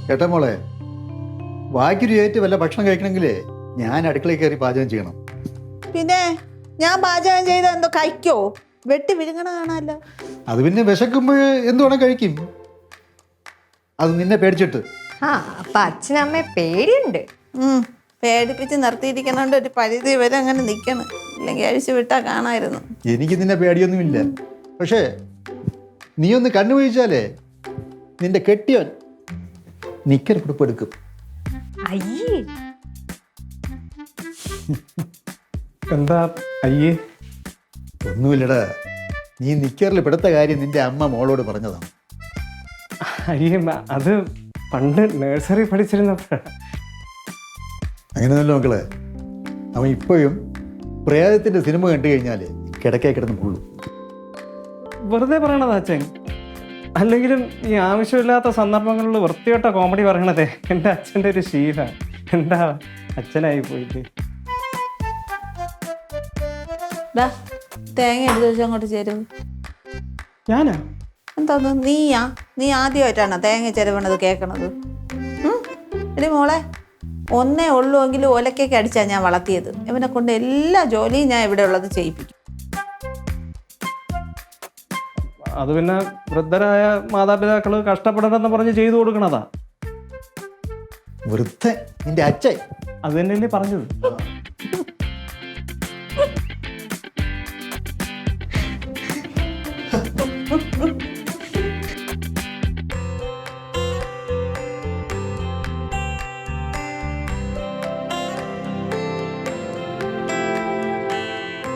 കേട്ടാ മോളെ, വായ്ക്കൊരു ഏറ്റ് വല്ല ഭക്ഷണം കഴിക്കണമെങ്കിലേ ഞാൻ അടുക്കളയിൽ കയറി പാചകം ചെയ്യണം. പിന്നെ ഞാൻ പാചകം ചെയ്ത എന്തോ കഴിക്കോ? വെട്ടി വിഴുങ്ങണ കാണാല്ല. അത് പിന്നെ വിശക്കുമ്പോൾ എന്തുവേണം കഴിക്കും. അത് നിന്നെ പേടിച്ചിട്ട്. ആ അപ്പൊ അച്ഛനമ്മയെ പേടിയുണ്ട്. പേടിപ്പിച്ച് നിർത്തിയിരിക്കണോണ്ട് ഒരു പരിധി വരെ അങ്ങനെ നിൽക്കണം. ഇല്ലെങ്കിൽ അഴിച്ചു വിട്ടാ കാണായിരുന്നു. എനിക്ക് നിന്നെ പേടിയൊന്നുമില്ല. പക്ഷേ നീ ഒന്ന് കണ്ണു വീഴ്ചാലേ നിന്റെ കെട്ടിയോൻ നിക്കർ പിടിപ്പെടുക്കും. അയ്യേ, എന്താ അയ്യേ? ഒന്നുമില്ലടാ, നീ നിക്കറിൽ പെടുത്ത കാര്യം നിന്റെ അമ്മ മോളോട് പറഞ്ഞതാണ്. അയ്യേ, അത് പണ്ട് നഴ്സറി പഠിച്ചിരുന്നപ്പോഴാണ്. അങ്ങനെയല്ലോ മക്കളെ, അവൻ ഇപ്പോഴും പ്രേതത്തിന്റെ സിനിമ കണ്ടു കഴിഞ്ഞാൽ കിടക്കേ കിടന്ന് പുള്ളു. വെറുതെ പറയണതാ അച്ഛൻ. അല്ലെങ്കിലും ഈ ആവശ്യമില്ലാത്ത സന്ദർഭങ്ങളിൽ വൃത്തികെട്ട കോമഡി പറയണതേ എൻ്റെ അച്ഛൻ്റെ ഒരു ശീലമാണ്. എന്താ അച്ഛനായി പോയിട്ട്. തേങ്ങ എടുത്ത് വെച്ച് അങ്ങോട്ട് ചേരും. ഞാനാ? എന്താന്ന് നീ ആദ്യമായിട്ടാണോ തേങ്ങ ചെരുവണത് കേൾക്കണത്? എടി മോളെ, ഒന്നേ ഉള്ളൂ എങ്കിലും ഒലക്കൊക്കെ അടിച്ചാ ഞാൻ വളർത്തിയത്. ഇവനെ കൊണ്ട് എല്ലാ ജോലിയും ഞാൻ ഇവിടെ ഉള്ളത് ചെയ്യിപ്പിക്കും. അത് പിന്നെ വൃദ്ധരായ മാതാപിതാക്കൾ കഷ്ടപ്പെടണമെന്ന് പറഞ്ഞ് ചെയ്തു കൊടുക്കണതാ. വൃദ്ധ നിന്റെ അച്ഛൻ അത് തന്നെയല്ലേ പറഞ്ഞത്.